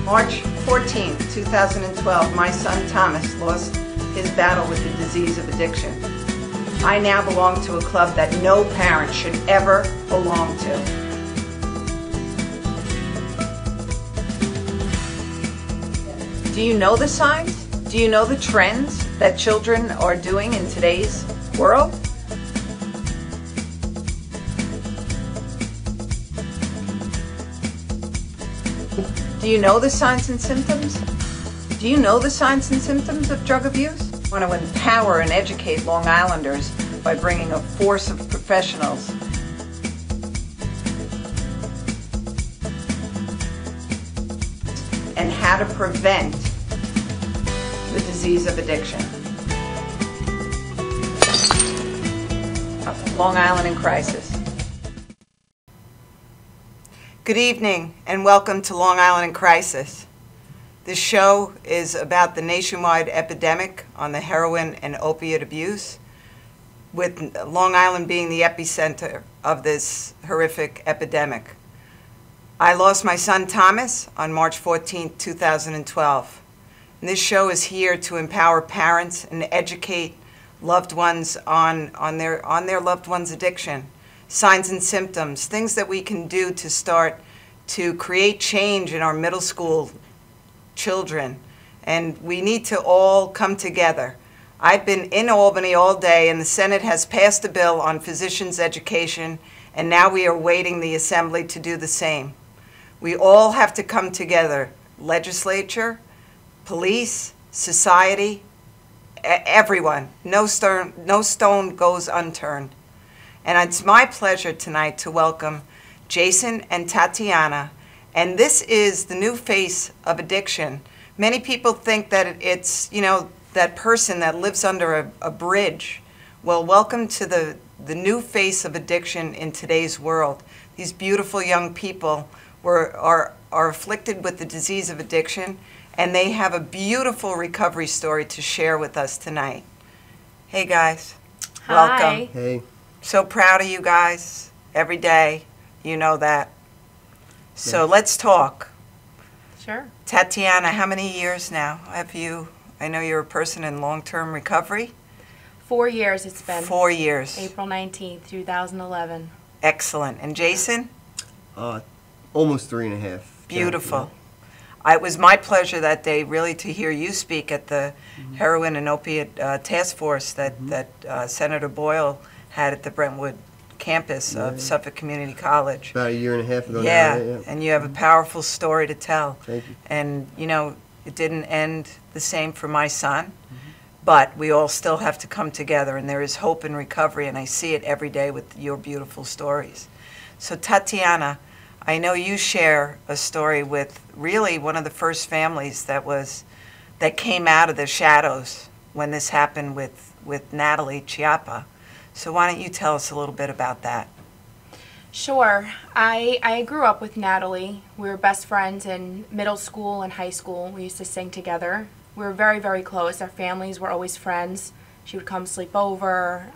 March 14, 2012, my son Thomas lost his battle with the disease of addiction. I now belong to a club that no parent should ever belong to. Do you know the signs? Do you know the trends that children are doing in today's world? Do you know the signs and symptoms? Do you know the signs and symptoms of drug abuse? I want to empower and educate Long Islanders by bringing a force of professionals and how to prevent the disease of addiction. Long Island in Crisis. Good evening and welcome to Long Island in Crisis. This show is about the nationwide epidemic on the heroin and opiate abuse, with Long Island being the epicenter of this horrific epidemic. I lost my son Thomas on March 14, 2012. And this show is here to empower parents and educate loved ones on their loved one's addiction. Signs and symptoms, things that we can do to start to create change in our middle school children. And we need to all come together. I've been in Albany all day, and the Senate has passed a bill on physicians' education, and now we are awaiting the Assembly to do the same. We all have to come together, legislature, police, society, everyone. No stone goes unturned. And it's my pleasure tonight to welcome Jason and Tatiana. And this is the new face of addiction. Many people think that it's, that person that lives under a bridge. Well, welcome to the new face of addiction in today's world. These beautiful young people are afflicted with the disease of addiction, and they have a beautiful recovery story to share with us tonight. Hey, guys. Hi. Welcome. Hey. So proud of you guys every day. You know that. So let's talk. Sure. Tatiana, how many years now have you? I know you're a person in long-term recovery. 4 years it's been. 4 years. April 19th, 2011. Excellent. And Jason? Almost 3.5. Beautiful. It was my pleasure that day really to hear you speak at the heroin and opiate task force that Senator Boyle had at the Brentwood campus of Suffolk Community College. About 1.5 years ago. Yeah, now, right? and you have a powerful story to tell. Thank you. And, it didn't end the same for my son, but we all still have to come together, and there is hope and recovery, and I see it every day with your beautiful stories. So, Tatiana, I know you share a story with really one of the first families that came out of the shadows when this happened with Natalie Chiappa. So why don't you tell us a little bit about that? Sure. I grew up with Natalie. We were best friends in middle school and high school. We used to sing together. We were very, very close. Our families were always friends. She would come sleep over.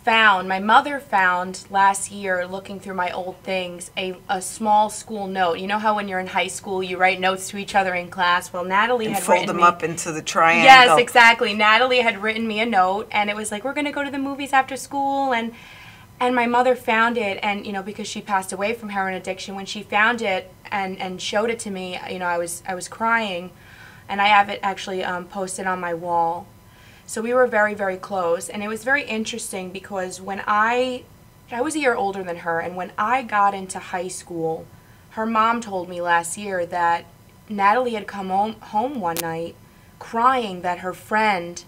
My mother found last year, looking through my old things, a small school note. You know how when you're in high school you write notes to each other in class? Well, Natalie had written me... fold them up into the triangle. Yes, exactly. Natalie had written me a note, and it was like, we're going to go to the movies after school, and my mother found it, and, because she passed away from heroin addiction, when she found it and showed it to me, I was crying, and I have it actually posted on my wall. So we were very, very close, and it was very interesting because when I was a year older than her, and when I got into high school, her mom told me last year that Natalie had come home one night crying that her friend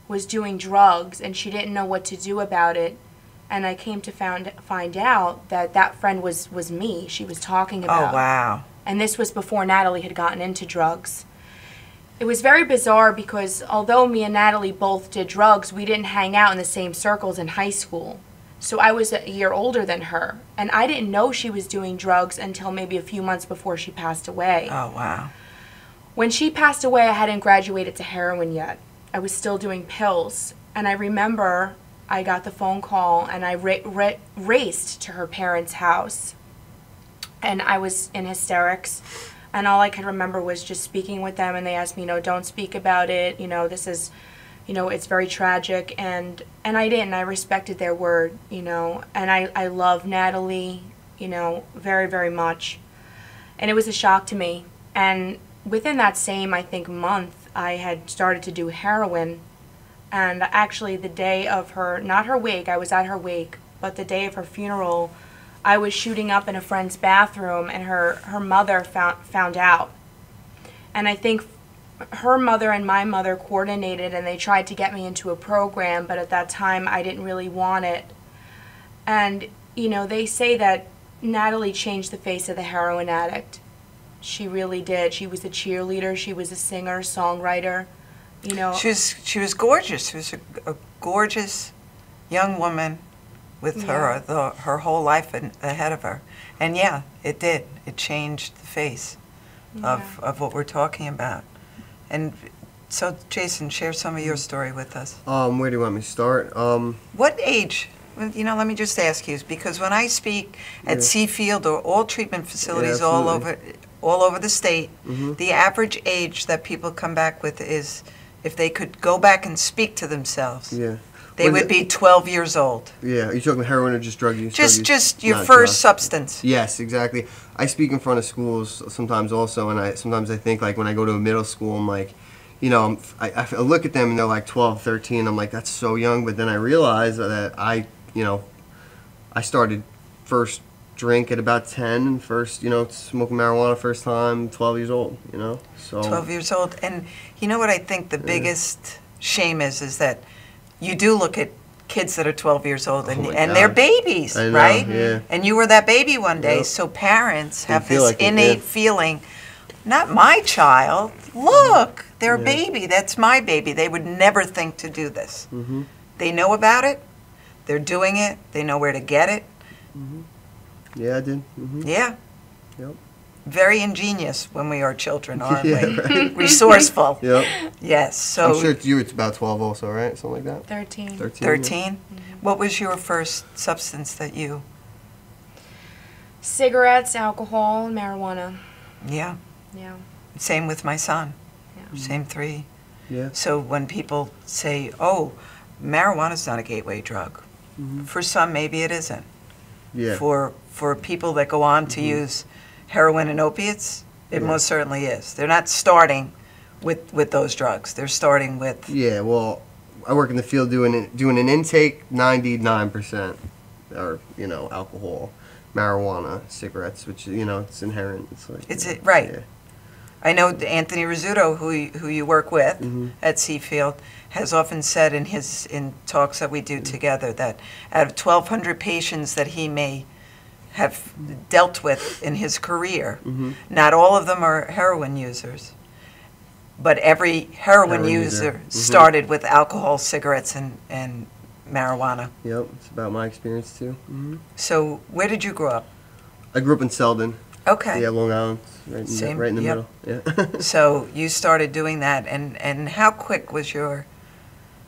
was doing drugs and she didn't know what to do about it, and I came to find out that friend was me. She was talking about. Oh, wow. And this was before Natalie had gotten into drugs. It was very bizarre because although me and Natalie both did drugs, we didn't hang out in the same circles in high school. So I was a year older than her, and I didn't know she was doing drugs until maybe a few months before she passed away. Oh, wow. When she passed away, I hadn't graduated to heroin yet. I was still doing pills, and I remember I got the phone call, and I raced to her parents' house, and I was in hysterics. And all I could remember was just speaking with them, and they asked me, don't speak about it, this is, it's very tragic, and I didn't. I respected their word, and I love Natalie, very, very much. And it was a shock to me. And within that same, I think, month, I had started to do heroin. And actually the day of not her wake, I was at her wake, but the day of her funeral, I was shooting up in a friend's bathroom, and her mother found out. And I think her mother and my mother coordinated, and they tried to get me into a program, but at that time I didn't really want it. And, they say that Natalie changed the face of the heroin addict. She really did. She was a cheerleader. She was a singer, songwriter. She was gorgeous. She was a gorgeous young woman with her whole life ahead of her. And yeah, it did. It changed the face of what we're talking about. And so, Jason, share some of your story with us. Where do you want me to start? What age? Let me just ask you, because when I speak at Seafield or all treatment facilities all over the state, the average age that people come back with is, if they could go back and speak to themselves, they would be 12 years old. Yeah, are you talking heroin or just drug use? Just your first substance. Yes, exactly. I speak in front of schools sometimes also, and sometimes I think, like, when I go to a middle school, I'm like, I look at them and they're like 12, 13, I'm like, that's so young, but then I realize that I started first drink at about 10, and first, smoking marijuana first time, 12 years old, so. 12 years old, and you know what I think the biggest shame is that you do look at kids that are 12 years old, and they're babies, I know, right? Yeah. And you were that baby one day, so parents have this innate feeling, not my child, look, they're a baby, that's my baby. They would never think to do this. They know about it, they're doing it, they know where to get it. Yeah, I did. Yeah. Yep. Very ingenious when we are children, aren't Yeah, we? right. Resourceful. Yep. Yes. So I'm sure it's about 12 also, right? Something like that? 13. 13? What was your first substance that you... Cigarettes, alcohol, marijuana. Yeah. Yeah. Same with my son. Yeah. Same 3. Yeah. So when people say, oh, marijuana's not a gateway drug, for some maybe it isn't. Yeah. For people that go on to use heroin and opiates, it most certainly is. They're not starting with those drugs. They're starting with... Yeah, well, I work in the field doing an intake, 99% are, alcohol, marijuana, cigarettes, which, it's inherent. It's like... right. Yeah. I know Anthony Rizzuto, who you work with at Seafield, has often said in talks that we do together that out of 1,200 patients that he may have dealt with in his career, not all of them are heroin users, but every heroin user started with alcohol, cigarettes, and marijuana. Yep, it's about my experience too. So where did you grow up? I grew up in Selden. Okay. Yeah, Long Island, right in the middle. Yeah. So you started doing that, and how quick was your...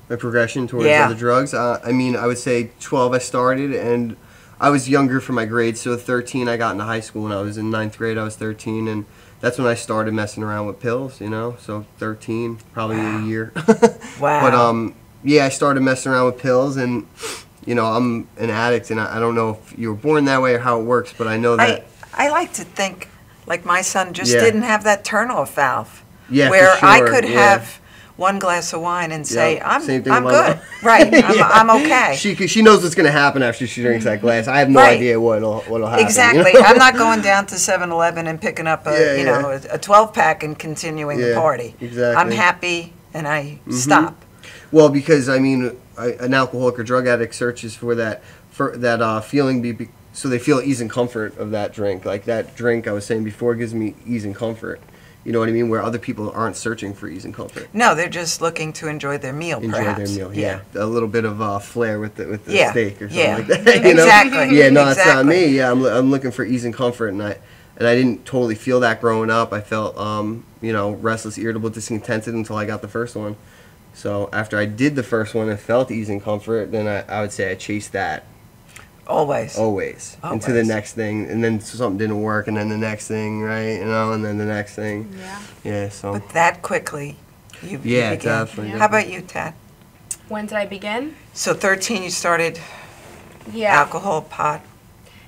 My progression towards other drugs? I mean, I would say 12 I started, and I was younger for my grades, so 13 I got into high school. When I was in 9th grade, I was 13, and that's when I started messing around with pills, so 13, probably a year. Wow. But, yeah, I started messing around with pills, and, I'm an addict, and I don't know if you were born that way or how it works, but I know that... I like to think, like my son just didn't have that turn-off valve. Yeah, where for sure. I could have one glass of wine and say, I'm Same thing good. with my Right, I'm okay. She knows what's going to happen after she drinks that glass. I have no idea what'll happen. Exactly. I'm not going down to 7-Eleven and picking up a 12-pack and continuing the party. Exactly. I'm happy and I stop. Well, because I mean, an alcoholic or drug addict searches for that feeling, so they feel ease and comfort of that drink. Like that drink I was saying before gives me ease and comfort. You know what I mean? Where other people aren't searching for ease and comfort. No, they're just looking to enjoy their meal, perhaps. Their meal, yeah. A little bit of flair with the steak or something like that. Exactly. Yeah, no, that's not me. Yeah, I'm looking for ease and comfort, and I didn't totally feel that growing up. I felt, restless, irritable, discontented until I got the first one. So after I did the first one and felt ease and comfort, then I would say I chased that. Always. Always. Into the Always. next thing, and then something didn't work, and then the next thing, right? You know, and then the next thing. Yeah. Yeah, so. But that quickly, you Yeah, began. definitely. How about you, Tad? When did I begin? So 13, you started Yeah. alcohol, pot.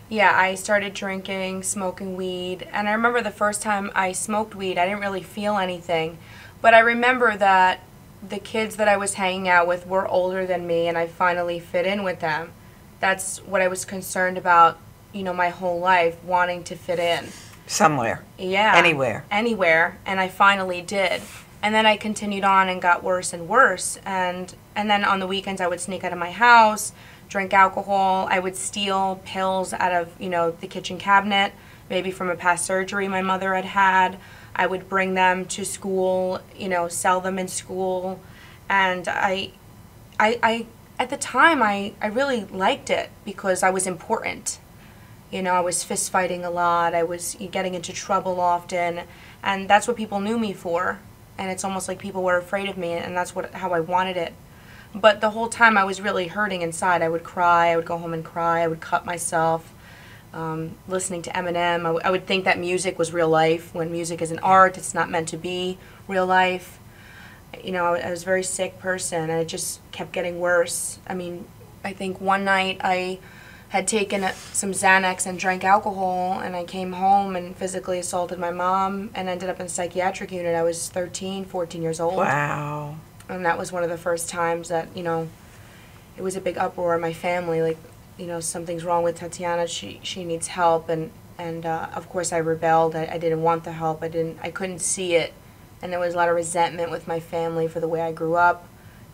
Yeah, I started drinking, smoking weed, and I remember the first time I smoked weed, I didn't really feel anything. But I remember that the kids that I was hanging out with were older than me, and I finally fit in with them. That's what I was concerned about, you know, my whole life, wanting to fit in. Somewhere. Yeah. Anywhere. Anywhere, and I finally did. And then I continued on and got worse and worse. And then on the weekends I would sneak out of my house, drink alcohol. I would steal pills out of, you know, the kitchen cabinet, maybe from a past surgery my mother had had. I would bring them to school, you know, sell them in school. And I at the time, I really liked it because I was important. You know, I was fist fighting a lot. I was getting into trouble often. And that's what people knew me for. And it's almost like people were afraid of me, and that's how I wanted it. But the whole time I was really hurting inside. I would cry. I would go home and cry. I would cut myself. Listening to Eminem. I would think that music was real life. When music is an art, it's not meant to be real life. You know, I was a very sick person, and it just kept getting worse. I mean, I think one night I had taken some Xanax and drank alcohol, and I came home and physically assaulted my mom and ended up in a psychiatric unit. I was 13, 14 years old. Wow. And that was one of the first times that, you know, it was a big uproar in my family, like, you know, something's wrong with Tatiana, she needs help, and of course I rebelled. I didn't want the help. I couldn't see it, and there was a lot of resentment with my family for the way I grew up,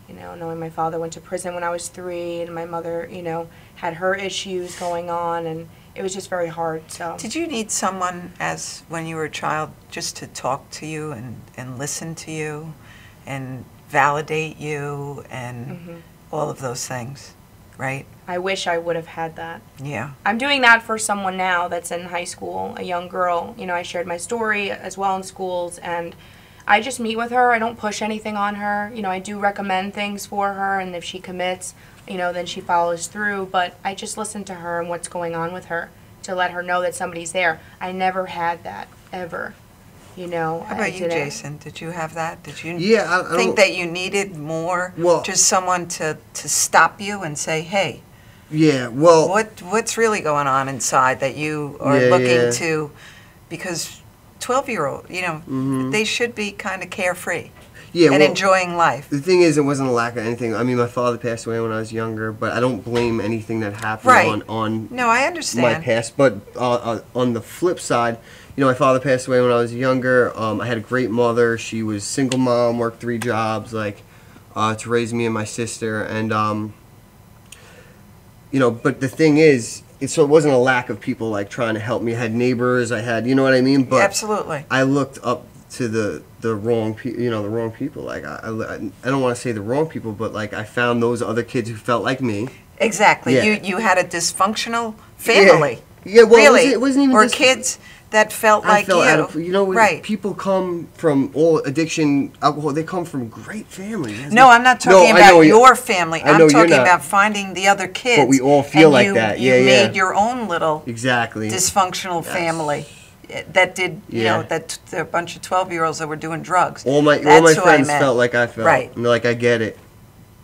you know, knowing my father went to prison when I was 3, and my mother, you know, had her issues going on, and it was just very hard. So Did you need someone, as when you were a child, just to talk to you and listen to you and validate you and all of those things, right? I wish I would have had that. Yeah. I'm doing that for someone now that's in high school, a young girl. You know, I shared my story as well in schools, and I just meet with her. I don't push anything on her. You know, I do recommend things for her, and if she commits, you know, then she follows through. But I just listen to her and what's going on with her to let her know that somebody's there. I never had that, ever. You know. How about you, Jason? Did you have that? Did you I think that you needed more, just someone to stop you and say, hey, yeah, well, what's really going on inside that you are looking to, because 12-year-old, you know, they should be kind of carefree and enjoying life. The thing is, it wasn't a lack of anything. I mean, my father passed away when I was younger, but I don't blame anything that happened on no, I understand. my past. But on the flip side, you know, my father passed away when I was younger. I had a great mother. She was single mom, worked 3 jobs, like, to raise me and my sister. And, you know, but the thing is, so it wasn't a lack of people, like, trying to help me. I had neighbors. I had, you know what I mean? But absolutely. I looked up to the wrong people, you know, the wrong people. Like, I don't want to say the wrong people, but, like, I found those other kids who felt like me. Exactly. Yeah. You had a dysfunctional family. Yeah, well, really. it wasn't even or kids that felt like you. Out of, you know, right. People come from all addiction, alcohol. They come from great families. No, I'm not talking about your family. I'm talking about finding the other kids. But we all feel like that. You made your own little dysfunctional Yes. family that did, you know, that a bunch of 12-year-olds that were doing drugs. All my friends felt like I felt. Right. And they're like, I get it.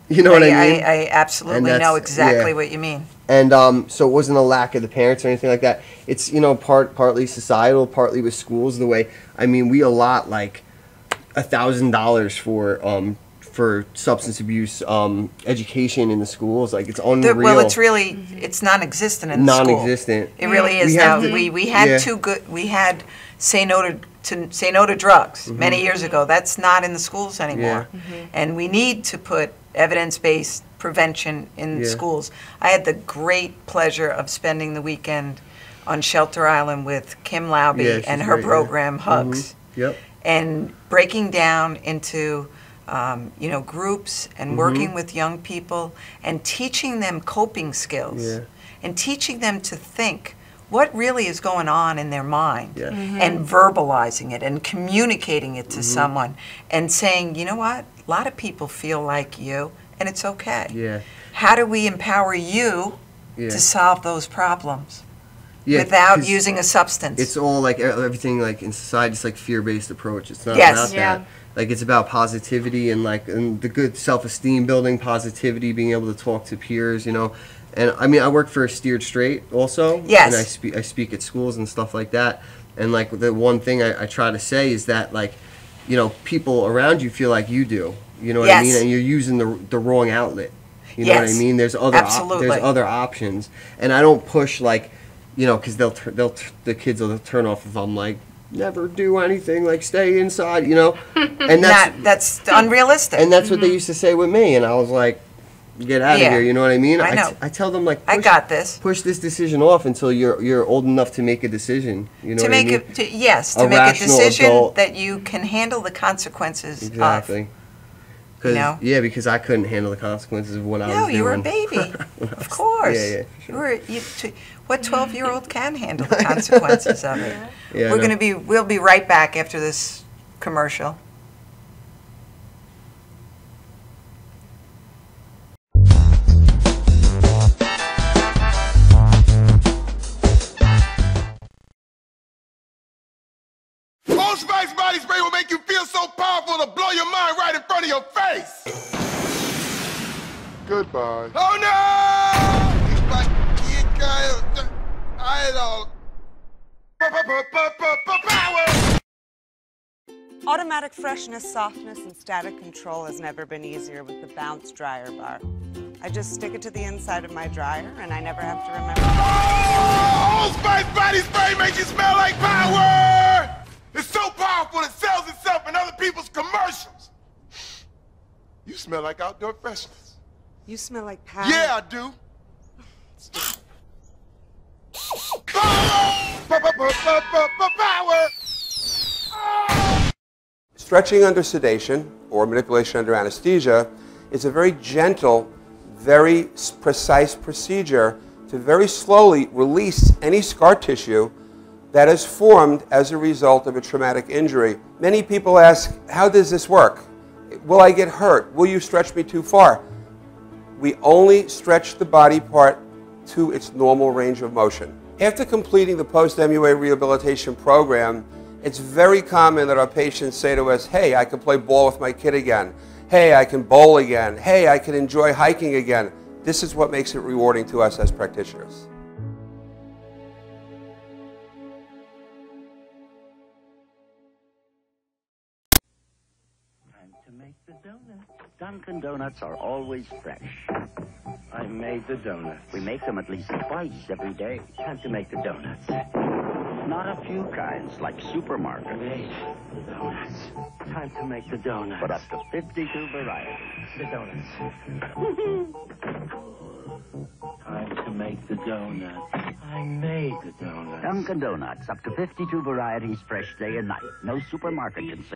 You know what I mean? I absolutely know exactly what you mean. And so it wasn't a lack of the parents or anything like that. It's, you know, partly societal, partly with schools. The way, I mean, we allot like $1,000 for substance abuse education in the schools. Like, it's unreal. Well, it's really it's non-existent in the school. Non-existent. It really is now. We had we had say no to drugs many years ago. That's not in the schools anymore. And we need to put evidence-based prevention in schools. I had the great pleasure of spending the weekend on Shelter Island with Kim Laube and her program Hugs, and breaking down into you know, groups and working with young people and teaching them coping skills and teaching them to think what really is going on in their mind and verbalizing it and communicating it to someone and saying, you know what, a lot of people feel like you and it's okay. How do we empower you Yeah. to solve those problems Yeah, without 'cause using a substance. it's all like everything like in society, it's like fear-based approach. It's not Yes. about Yeah. that. Like it's about positivity and like and the good self-esteem building, positivity, being able to talk to peers, you know. And I mean, I work for Steered Straight also. Yes. And I speak at schools and stuff like that. And like the one thing I try to say is that like, you know, people around you feel like you do. You know what I Yes. mean? And you're using the wrong outlet. You know what I Yes. mean? There's Absolutely. there's other options, and I don't push like, you know, because the kids will turn off if I'm like, never do anything, like stay inside, you know, and that's unrealistic. and that's what they used to say with me, and I was like, get out Yeah. of here, you know what I mean? I know. I tell them like, I got this. push this decision off until you're old enough to make a decision. You know To what I make mean? it, to A make a rational decision adult. that you can handle the consequences Exactly. of. Cause, know? Yeah, because I couldn't handle the consequences of what I was No, doing. you were a baby. Of course. Yeah, for sure. What 12-year-old can handle the consequences of it? Yeah, I know. We'll be right back after this commercial. Old Spice body spray will make you feel so powerful to blow your mind right in front of your face. Goodbye. Oh no! It's like idol. Power. Automatic freshness, softness, and static control has never been easier with the Bounce dryer bar. I just stick it to the inside of my dryer, and I never have to remember. Oh, Old Spice body spray makes you smell like power. It's so powerful it sells itself in other people's commercials. You smell like outdoor freshness. You smell like power. Yeah, I do. Power! Stretching under sedation or manipulation under anesthesia is a very gentle, very precise procedure to very slowly release any scar tissue that is formed as a result of a traumatic injury. Many people ask, how does this work? Will I get hurt? Will you stretch me too far? We only stretch the body part to its normal range of motion. After completing the post-MUA rehabilitation program, it's very common that our patients say to us, hey, I can play ball with my kid again. Hey, I can bowl again. Hey, I can enjoy hiking again. This is what makes it rewarding to us as practitioners. Time to make the donuts. Dunkin' Donuts are always fresh. I made the donuts. We make them at least twice every day. Time to make the donuts. Not a few kinds, like supermarket. Made the donuts. Time to make the donuts. But up to 52 varieties. The donuts. Time to make the donuts. I made the donuts. Dunkin' Donuts, up to 52 varieties, fresh day and night. No supermarket can say.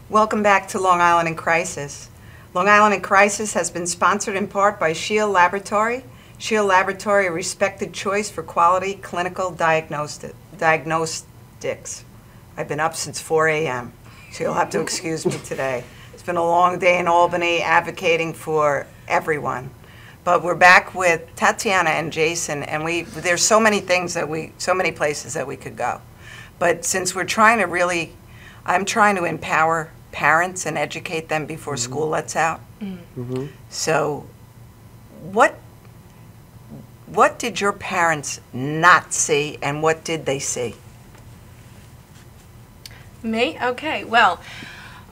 Welcome back to Long Island in Crisis. Long Island in Crisis has been sponsored in part by Shield Laboratory. Shield Laboratory, a respected choice for quality clinical diagnostics. I've been up since 4 a.m., so you'll have to excuse me today. It's been a long day in Albany advocating for everyone. But we're back with Tatiana and Jason, and there's so many things so many places that we could go. But since we're trying to I'm trying to empower parents and educate them before school lets out. Mm-hmm. So what did your parents not see, and what did they see? Me? Okay, well,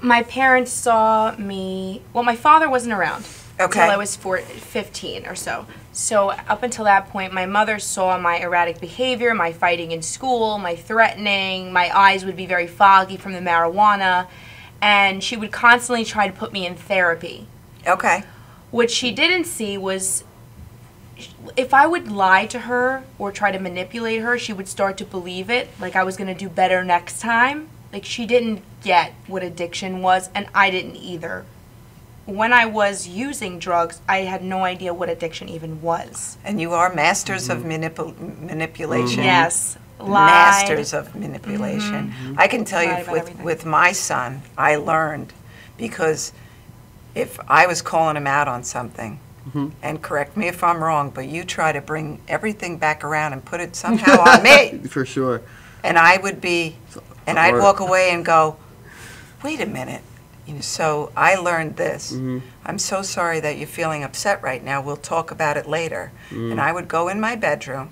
my parents saw me, well, my father wasn't around. Okay. Till I was 15 or so. So up until that point, my mother saw my erratic behavior, my fighting in school, my threatening, my eyes would be very foggy from the marijuana, and she would constantly try to put me in therapy. Okay. What she didn't see was if I would lie to her or try to manipulate her, she would start to believe it, like I was going to do better next time. Like, she didn't get what addiction was, and I didn't either. When I was using drugs, I had no idea what addiction even was. And you are masters of manipulation. Yes. Masters of manipulation. I can tell Lied you about everything. with my son, I learned because if I was calling him out on something, and correct me if I'm wrong, but you try to bring everything back around and put it somehow on me. For sure. And I would be, and I'd walk away and go, wait a minute. You know, so I learned this. I'm so sorry that you're feeling upset right now. We'll talk about it later. And I would go in my bedroom,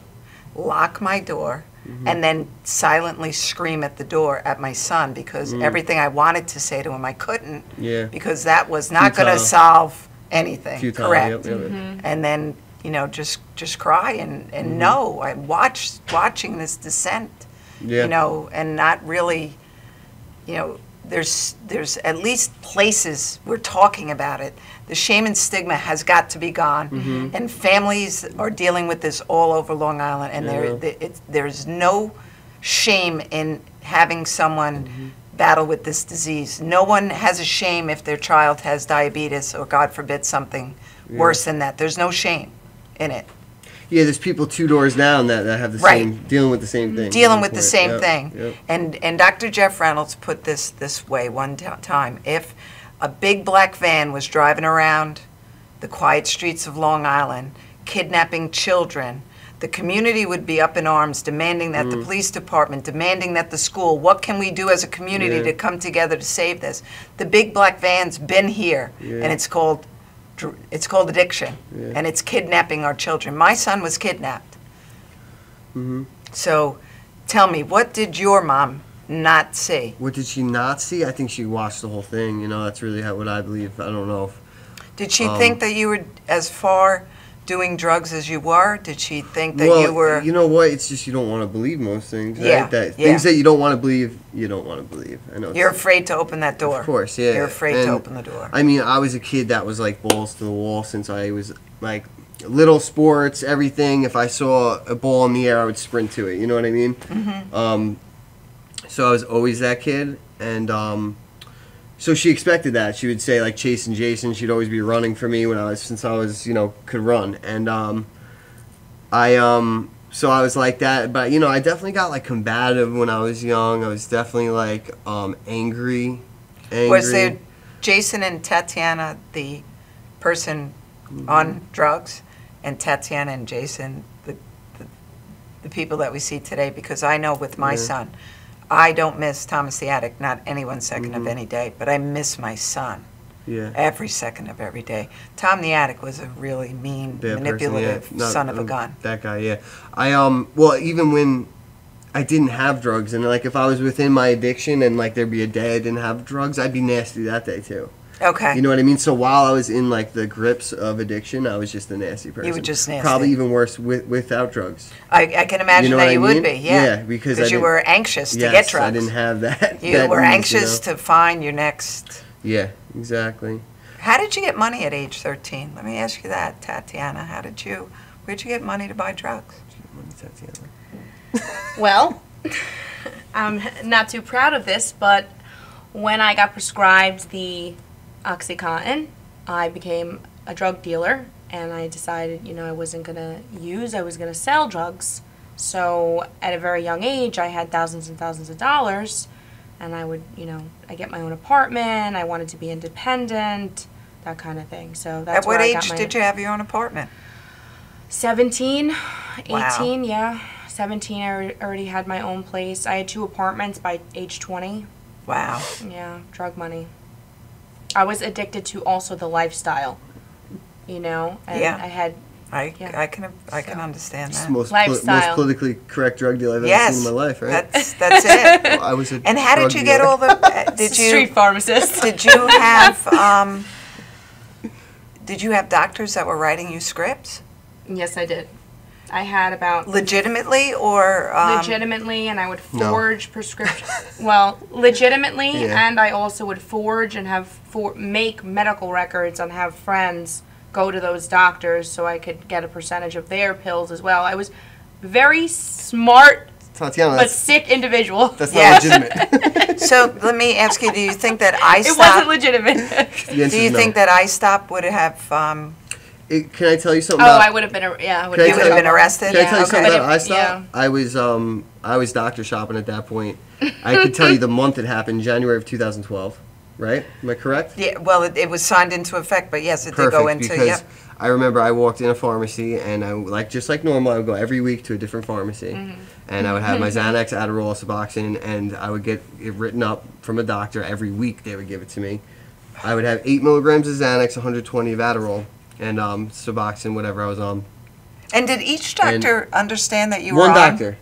lock my door, and then silently scream at the door at my son because everything I wanted to say to him, I couldn't. Yeah. Because that was not going to Futile. solve anything. Futile, Correct. yep. And then, you know, just cry and know. I'm watching this descent, Yeah. you know, and not really, you know, there's at least places we're talking about it. The shame and stigma has got to be gone, and families are dealing with this all over Long Island, and there's no shame in having someone battle with this disease. No one has a shame if their child has diabetes or, God forbid, something worse than that. There's no shame in it. Yeah, there's people 2 doors down that have the Right. same, dealing with the same thing. Dealing with the same Yep, thing. yep. And Dr. Jeff Reynolds put this way one time. If a big black van was driving around the quiet streets of Long Island, kidnapping children, the community would be up in arms, demanding that the police department, demanding that the school, what can we do as a community to come together to save this? The big black van's been here, and it's called addiction, and it's kidnapping our children. My son was kidnapped. So tell me, what did your mom not see? What did she not see? I think she watched the whole thing. You know, that's really what I believe. I don't know. Did she think that you were as far doing drugs as you were? Did she think that Well, you were... you know what? It's just you don't want to believe most things. Yeah, Right? That, yeah. Things that you don't want to believe, you don't want to believe. I know. You're afraid to open that door. Of course, yeah. You're afraid to And, open the door. I mean, I was a kid that was like balls to the wall since I was like little sports, everything. If I saw a ball in the air, I would sprint to it. You know what I mean? So I was always that kid, and so she expected that. She would say like Chase and Jason. She'd always be running for me since I was could run, and so I was like that. But I definitely got like combative when I was young. I was definitely like angry. Was there Jason and Tatiana, the person on drugs, and Tatiana and Jason, the people that we see today? Because I know with my son, I don't miss Thomas the Addict, not any 1 second of any day, but I miss my son every second of every day. Tom the Addict was a really mean, Bad manipulative person, yeah. son of a gun. That guy, yeah. Well, even when I didn't have drugs, and like if I was within my addiction and like there'd be a day I didn't have drugs, I'd be nasty that day too. Okay. You know what I mean? So while I was in like the grips of addiction, I was just a nasty person. You were just nasty. Probably even worse without drugs. I can imagine that you would be, yeah. Yeah, because you were anxious to yes, get drugs. I didn't have that. You that were ease, anxious to find your next... Yeah, exactly. How did you get money at age 13? Let me ask you that, Tatiana. Where'd you get money to buy drugs? Well, I'm not too proud of this, but when I got prescribed the OxyContin, I became a drug dealer, and I decided, I wasn't going to use, I was going to sell drugs. So at a very young age, I had thousands and thousands of dollars, and I would, I get my own apartment, I wanted to be independent, that kind of thing. So that's At what where I age did you have your own apartment? 17, 18, Wow. yeah. 17, I already had my own place. I had 2 apartments by age 20. Wow. Yeah, drug money. I was addicted to also the lifestyle, and Yeah. I had, I can So. understand It's that. the most Lifestyle. politically correct drug deal I've ever Yes. seen in my life, right? That's it. Well, I was a And how did drug you get dealer. all the... Did you street pharmacist. Did you have Did you have doctors that were writing you scripts? Yes, I did. I had about Legitimately or? legitimately, and I would forge prescriptions. Well, legitimately, Yeah. and I also would forge and make medical records and have friends go to those doctors so I could get a percentage of their pills as well. I was very smart Tatiana, but sick individual. that's Yes. not legitimate. So let me ask you, do you think that I It stop? wasn't legitimate. The answer Do you is no. think that I stop would have, Can I tell you something Oh, about... I would have been. I would Can I you would have been arrested? Can I tell you Okay. something about But it- iStop? I was doctor shopping at that point. I could tell you the month it happened, January of 2012. Right? Am I correct? Yeah, well, it was signed into effect, but yes, it did Perfect, go into, because yep. I remember I walked in a pharmacy and I just like normal, I would go every week to a different pharmacy, and I would have my Xanax, Adderall, Suboxone, and I would get it written up from a doctor every week. They would give it to me. I would have 8 milligrams of Xanax, 120 of Adderall, and Suboxone, whatever I was on. And did each doctor understand that you were One on? doctor.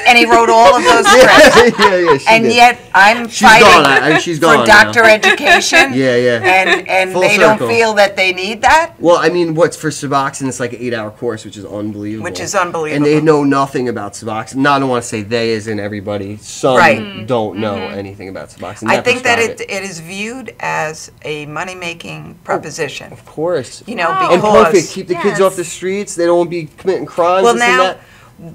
And he wrote all of those scripts? yeah, she And did. yet I'm She's fighting gone. She's gone for now. doctor education. Yeah. And Full they circle. don't feel that they need that? Well, I mean, what's for Suboxone? It's like an 8-hour course, which is unbelievable. Which is unbelievable. And they know nothing about Suboxone. No, I don't want to say they, as in everybody. Some Right. don't know anything about Suboxone. I Never think that tried it is viewed as a money-making proposition. Of course. You know, Oh. And because... perfect. Keep the kids Yes. off the streets. They don't be committing crimes. Well, this and now, that.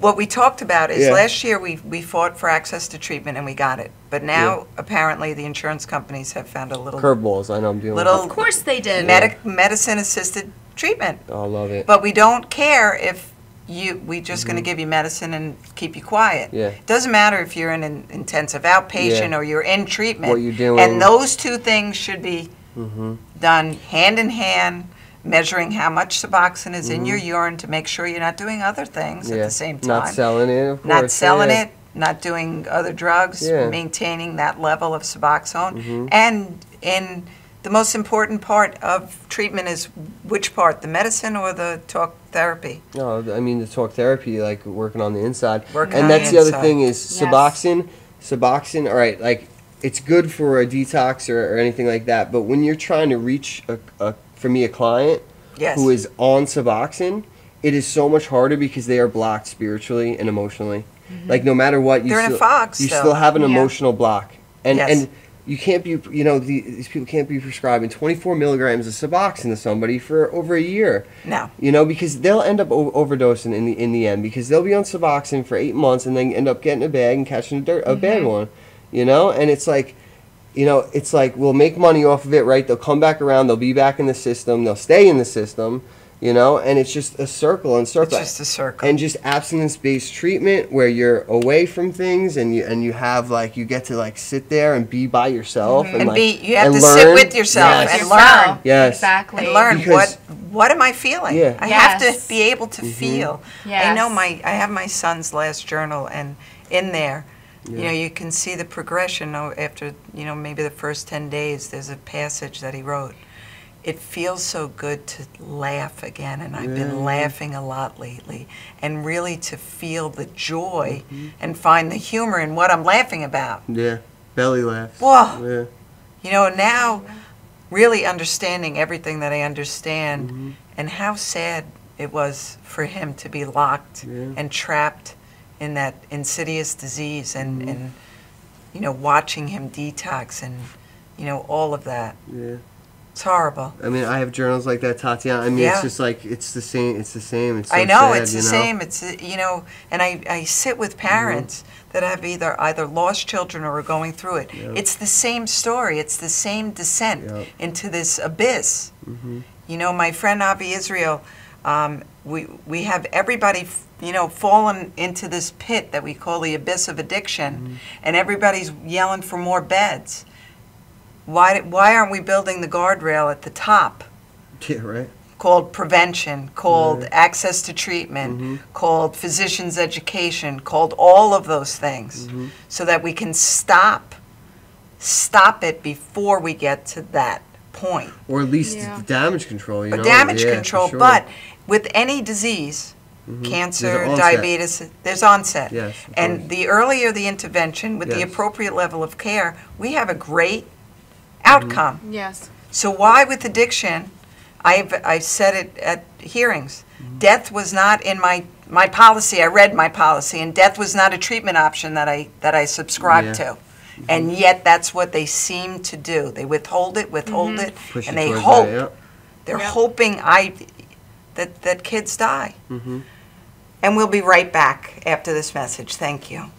what we talked about is Yeah. last year we fought for access to treatment and we got it. But now, apparently, the insurance companies have found a little Curveballs. I know I'm dealing little- with. Of course they did. medicine-assisted treatment. I love it. But we don't care if we just going to give you medicine and keep you quiet. Yeah. It doesn't matter if you're in an intensive outpatient Yeah. or you're in treatment. What you're doing. And those two things should be done hand in hand, measuring how much Suboxone is in your urine to make sure you're not doing other things at the same time. Not selling it, of course. Not selling yeah. it, not doing other drugs, Yeah. maintaining that level of Suboxone. And in the most important part of treatment is which part, the medicine or the talk therapy? No, I mean the talk therapy, like working on the inside. Working and on that's the the other inside. thing is Yes. Suboxone, all right, like it's good for a detox or anything like that, but when you're trying to reach, for me, a client Yes. who is on Suboxone, it is so much harder because they are blocked spiritually and emotionally. Like no matter what, They're in a fog you still. still have an Yeah. emotional block. And Yes. and you can't be, these people can't be prescribing 24 milligrams of Suboxone to somebody for over a year. No. Because they'll end up overdosing in the end, because they'll be on Suboxone for 8 months and then end up getting a bag and catching a bad one. And it's like, we'll make money off of it, right? They'll come back around, they'll be back in the system, they'll stay in the system, and it's just a circle and circle. It's just a circle. And just abstinence-based treatment where you're away from things and you have you get to sit there and be by yourself And and you have and to learn. sit with yourself Yes. and learn. Yes. Exactly. And learn Because- what am I feeling? Yeah. I have Yes. to be able to feel. Yes. I have my son's last journal, and in there, you can see the progression after, maybe the first 10 days. There's a passage that he wrote. It feels so good to laugh again, and I've been laughing a lot lately, and really to feel the joy and find the humor in what I'm laughing about. Yeah. Belly laughs. Whoa. Yeah. Now really understanding everything that I understand and how sad it was for him to be locked and trapped in that insidious disease and watching him detox and, all of that. Yeah. It's horrible. I mean, I have journals like that, Tatiana. I mean, Yeah. it's just it's the same. It's the same. It's so I know, sad, it's the same. It's, and I sit with parents that have either lost children or are going through it. It's the same story. It's the same descent into this abyss. My friend Avi Israel, we have everybody, fallen into this pit that we call the abyss of addiction, and everybody's yelling for more beds. Why aren't we building the guardrail at the top? Yeah, right. Called prevention, called access to treatment, called physician's education, called all of those things, so that we can stop it before we get to that point. Or at least the damage control, But damage Yeah, control, for sure. but with any disease, cancer, There's an onset. diabetes, there's onset. Yes, of And course. the earlier the intervention with the Yes. appropriate level of care, we have a great outcome. Yes. So why with addiction, I said it at hearings. Death was not in my policy. I read my policy, and death was not a treatment option that I subscribed to. And yet that's what they seem to do. They withhold it, Push and it they towards hope. that, yeah. They're hoping that kids die. And we'll be right back after this message. Thank you.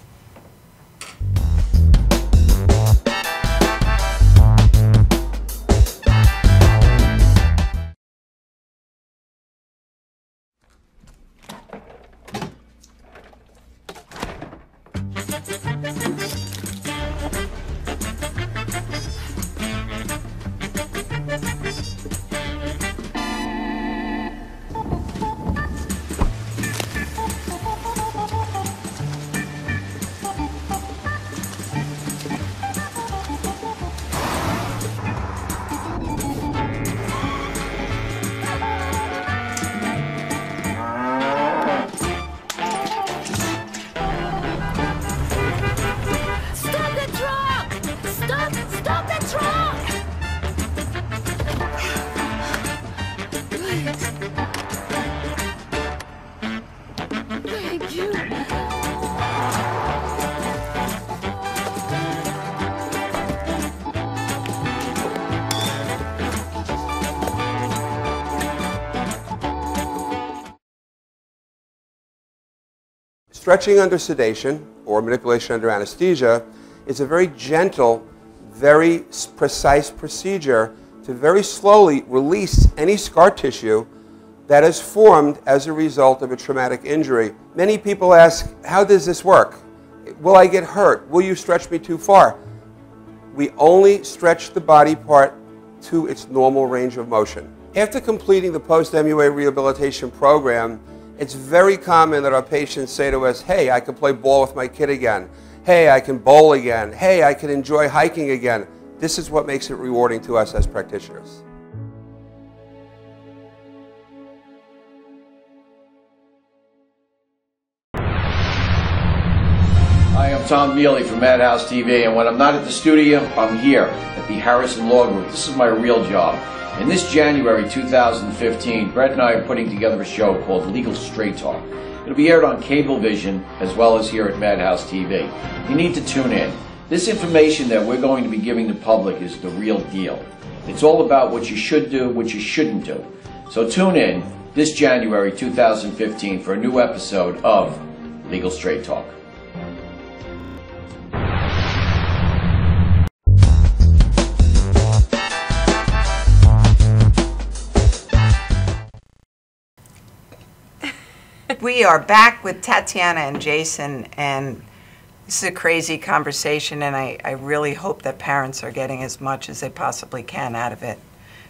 Stretching under sedation or manipulation under anesthesia is a very gentle, very precise procedure to very slowly release any scar tissue that is formed as a result of a traumatic injury. Many people ask, how does this work? Will I get hurt? Will you stretch me too far? We only stretch the body part to its normal range of motion. After completing the post-MUA rehabilitation program, it's very common that our patients say to us, hey, I can play ball with my kid again. Hey, I can bowl again. Hey, I can enjoy hiking again. This is what makes it rewarding to us as practitioners. Hi, I'm Tom Mealy from Madhousetv, and when I'm not at the studio, I'm here at the Harrison Law Group. This is my real job. And this January 2015, Brett and I are putting together a show called Legal Straight Talk. It'll be aired on Cablevision as well as here at Madhousetv. You need to tune in. This information that we're going to be giving the public is the real deal. It's all about what you should do, what you shouldn't do. So tune in this January 2015 for a new episode of Legal Straight Talk. We are back with Tatiana and Jason, and this is a crazy conversation, and I really hope that parents are getting as much as they possibly can out of it,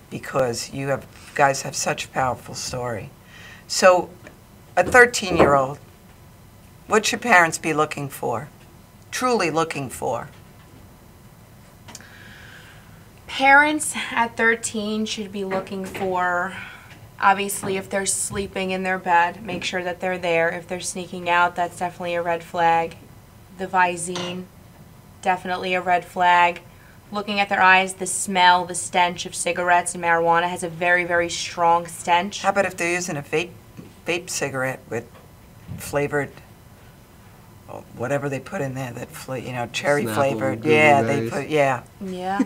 because you guys have such a powerful story. So, a 13-year-old, what should parents be looking for? Truly looking for? Parents at 13 should be looking for, obviously, if they're sleeping in their bed, make sure that they're there. If they're sneaking out, that's definitely a red flag. The Visine, definitely a red flag. Looking at their eyes, the smell, the stench of cigarettes and marijuana has a very, very strong stench. How about if they're using a vape cigarette with flavored, whatever they put in there, that cherry Snapple, flavored. Google Yeah, berries. they put, yeah. Yeah.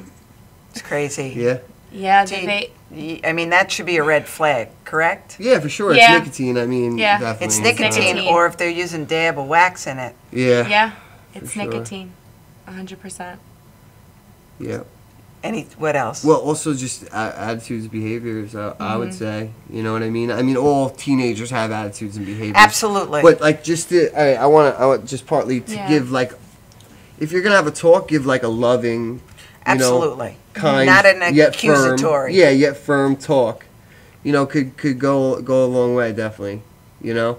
It's crazy. Yeah. Yeah, I mean, that should be a red flag, correct? Yeah, for sure. Yeah. It's nicotine. I mean, Yeah. definitely. It's nicotine, or if they're using dab or wax in it. Yeah. Yeah, it's sure. nicotine, 100%. Yeah. What else? Well, also just attitudes, behaviors, I would say. You know what I mean? I mean, all teenagers have attitudes and behaviors. Absolutely. But, like, just to, I want just partly to Yeah. give, like, if you're going to have a talk, give, like, a loving, Absolutely. kind, Not an yet accusatory. Firm, yeah, yet firm talk. You know, could go a long way, definitely. You know?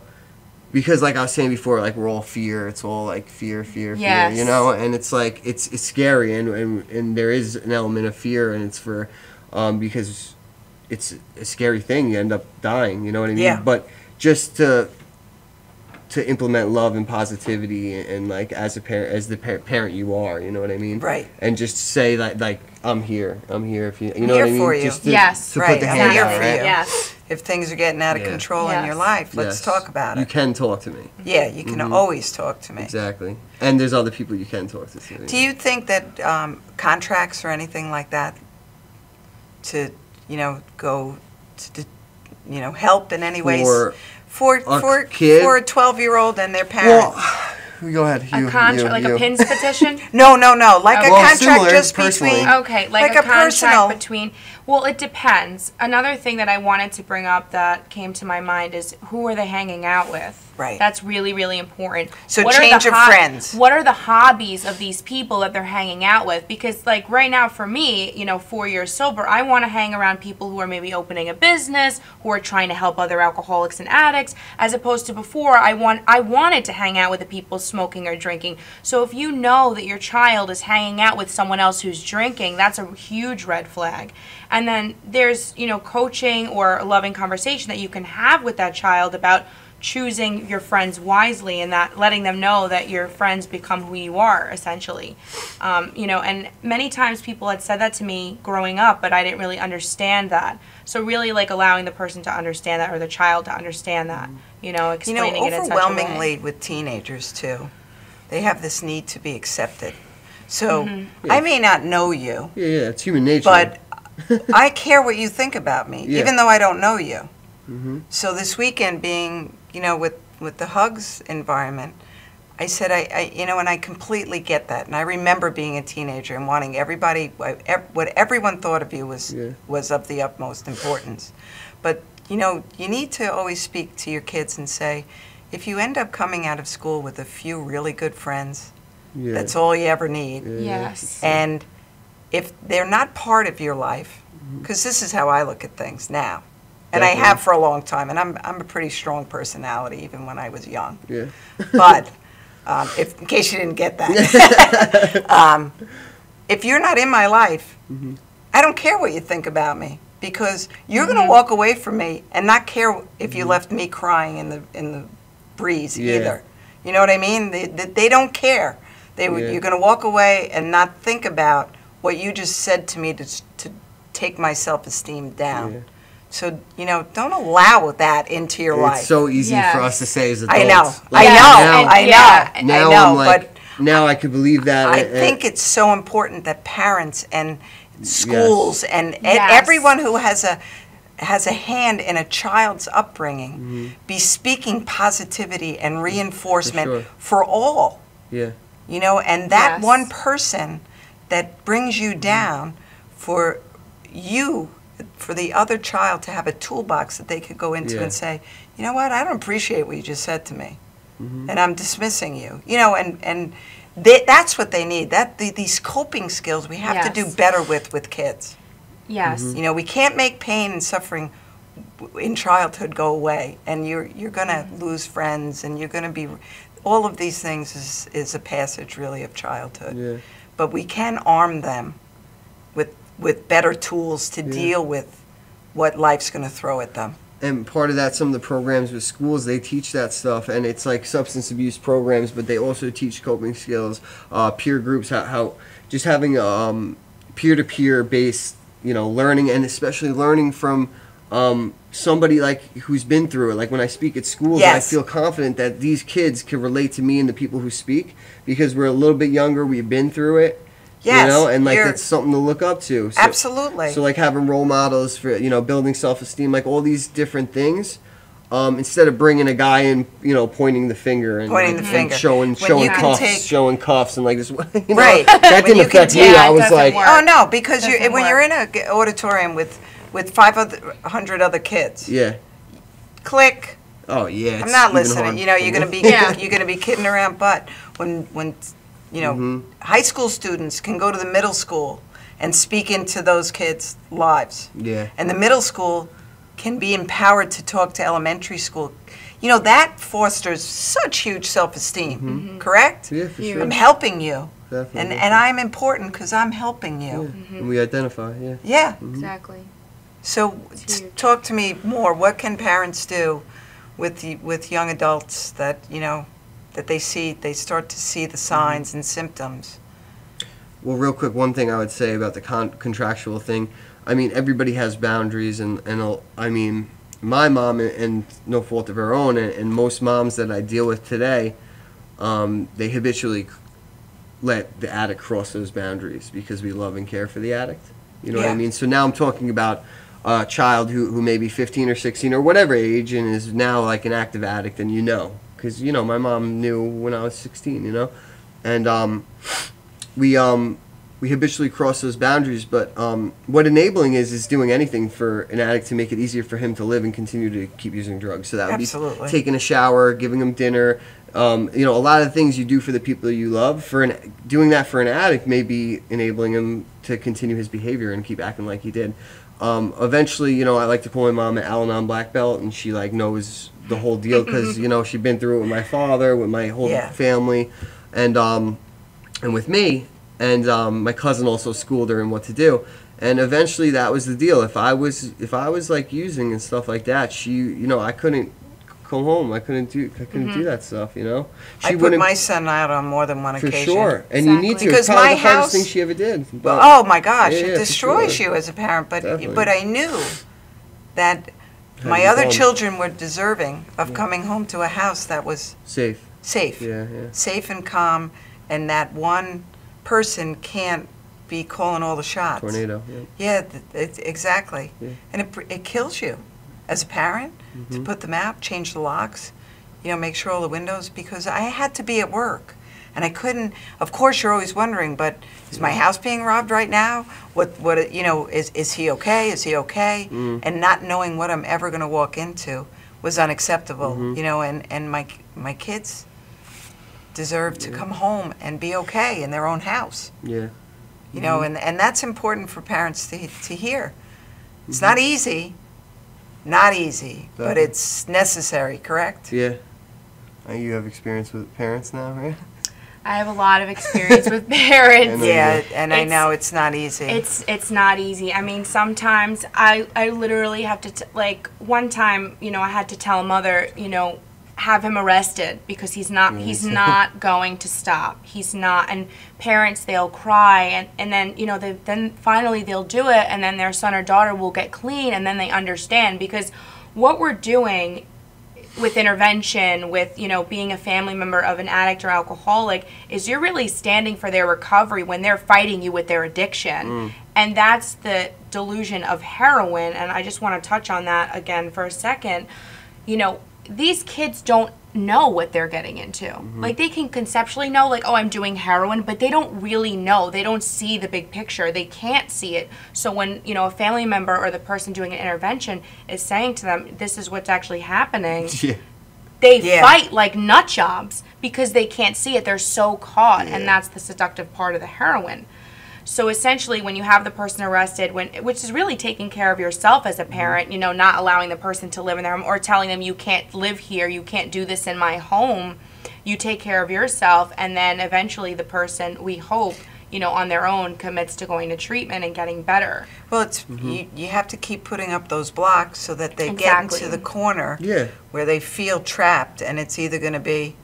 Because, like I was saying before, like, we're all fear. It's all, like, fear, Yes. you know? And it's, like, it's scary, and there is an element of fear, and it's for, because it's a scary thing. You end up dying, you know what I mean? Yeah. But just to to implement love and positivity and like as a parent, as the parent you are, you know what I mean? Right. And just say that, like, I'm here if you know here what I mean? for you. Just to, Yes. to Right, put the I'm hand here out, for right? you. Yes. If things are getting out of Yeah. control in your Yes. life, let's Yes. talk about You it. can talk to me. Yeah, you can always talk to me. Exactly. And there's other people you can talk to too. Do you think that contracts or anything like that to, go to, help in any ways for a kid? for a 12-year-old and their parents? Well, go ahead. A contract, like a PINS petition? No, like a Well, contract similar, just personally. between. Okay, like a contract personal. between. Well, it depends. Another thing that I wanted to bring up that came to my mind is who are they hanging out with? Right. That's really, really important. So What are change the of friends. What are the hobbies of these people that they're hanging out with? Because like right now for me, 4 years sober, I want to hang around people who are maybe opening a business, who are trying to help other alcoholics and addicts, as opposed to before I wanted to hang out with the people smoking or drinking. So if you know that your child is hanging out with someone else who's drinking, that's a huge red flag. And then there's, coaching or a loving conversation that you can have with that child about choosing your friends wisely and that letting them know that your friends become who you are, essentially. And many times people had said that to me growing up, but I didn't really understand that. So really like allowing the person to understand that or the child to understand that, explaining it in such a way. Overwhelmingly with teenagers too, they have this need to be accepted. So I may not know you, Yeah, it's human nature. but I care what you think about me, Yeah. even though I don't know you. So this weekend being, with the hugs environment, I said, and I completely get that. And I remember being a teenager and wanting everybody, what everyone thought of you was of the utmost importance. But, you need to always speak to your kids and say, if you end up coming out of school with a few really good friends, that's all you ever need. Yes. And if they're not part of your life, because this is how I look at things now, and Definitely. I have for a long time, and I'm a pretty strong personality even when I was young. Yeah. But in case you didn't get that, if you're not in my life, I don't care what you think about me, because you're going to walk away from me and not care if you left me crying in the breeze either. You know what I mean? They don't care. You're going to walk away and not think about what you just said to me to take my self-esteem down. Yeah. So, don't allow that into your life. It's so easy Yes. for us to say as adults. I know. Like, I know. I'm like, but now I could believe that. I think it's so important that parents and schools and everyone who has a hand in a child's upbringing be speaking positivity and reinforcement for all. Yeah. And that one person that brings you down, for the other child to have a toolbox that they could go into and say, you know what, I don't appreciate what you just said to me, and I'm dismissing you. And that's what they need. These coping skills we have to do better with kids. Yes. We can't make pain and suffering in childhood go away, and you're going to lose friends, and you're going to be. All of these things is a passage really of childhood. Yeah. But we can arm them with better tools to deal with what life's going to throw at them. And part of that, some of the programs with schools, they teach that stuff, and it's like substance abuse programs, but they also teach coping skills, peer groups, how just having peer-to-peer based, learning, and especially learning from somebody like who's been through it. Like when I speak at schools, I feel confident that these kids can relate to me and the people who speak, because we're a little bit younger, we've been through it. Yes, and like that's something to look up to. So, absolutely. So like having role models for building self-esteem, like all these different things, instead of bringing a guy in, pointing the finger and showing cuffs and like this. Right. That didn't affect me. I was like, oh no, because when you're in an auditorium with 500 other kids. Yeah. Click. Oh yeah. I'm not listening. You're gonna be kidding around, but when high school students can go to the middle school and speak into those kids' lives. Yeah. And the middle school can be empowered to talk to elementary school. That fosters such huge self-esteem, correct? Yeah, for sure. I'm helping you. Definitely. And I'm important because I'm helping you. Yeah. And we identify, Yeah. Exactly. So talk to me more. What can parents do with young adults that, you know, that they start to see the signs and symptoms? Well, real quick, one thing I would say about the contractual thing, I mean, everybody has boundaries, and I mean, my mom, and no fault of her own, and most moms that I deal with today, they habitually let the addict cross those boundaries because we love and care for the addict. You know what I mean? So now I'm talking about a child who may be 15 or 16 or whatever age and is now like an active addict, and you know, because, you know, my mom knew when I was 16, you know, and we habitually cross those boundaries, but what enabling is doing anything for an addict to make it easier for him to live and continue to keep using drugs. So that would be taking a shower, giving him dinner, you know, a lot of things you do for the people you love. Doing that for an addict may be enabling him to continue his behavior and keep acting like he did. Eventually, you know, I like to call my mom an Al-Anon black belt, and she like knows the whole deal because, you know, she'd been through it with my father, with my whole family, and with me. And my cousin also schooled her in what to do, and eventually that was the deal. If I was like using and stuff like that, you know, I couldn't come home. I couldn't do that stuff. You know, I put my son out on more than one occasion. For sure, and you need to. Because it's probably my the hardest house, thing she ever did. But, oh my gosh, yeah, it destroys you as a parent. But I knew that my other children were deserving of coming home to a house that was safe, safe and calm, and that one person can't be calling all the shots. Tornado. Exactly. And it kills you as a parent to put them out, change the locks, you know, make sure all the windows, because I had to be at work and I couldn't. Of course, you're always wondering, but is my house being robbed right now? What you know, is he okay? Is he okay? And not knowing what I'm ever going to walk into was unacceptable. You know, and my kids deserve to come home and be okay in their own house. You know, and that's important for parents to hear. It's not easy, but it's necessary, correct? Yeah. You have experience with parents now, right? I have a lot of experience with parents. And I know it's not easy. It's not easy. I mean, sometimes I literally have to, like, one time, you know, I had to tell a mother, you know, have him arrested because he's not going to stop. He's not. And parents, they'll cry, and then, you know, then finally they'll do it, and then their son or daughter will get clean, and then they understand, because what we're doing with intervention, with, you know, being a family member of an addict or alcoholic, is you're really standing for their recovery when they're fighting you with their addiction. And that's the delusion of heroin. And I just want to touch on that again for a second. You know, these kids don't know what they're getting into. Like, they can conceptually know, like, oh, I'm doing heroin, but they don't really know. They don't see the big picture. They can't see it. So when, you know, a family member or the person doing an intervention is saying to them, this is what's actually happening, they fight like nut jobs because they can't see it. They're so caught, and that's the seductive part of the heroin. So essentially, when you have the person arrested, which is really taking care of yourself as a parent, you know, not allowing the person to live in their home or telling them you can't live here, you can't do this in my home, you take care of yourself, and then eventually the person, we hope, you know, on their own commits to going to treatment and getting better. Well, it's you have to keep putting up those blocks so that they get into the corner where they feel trapped, and it's either going to be,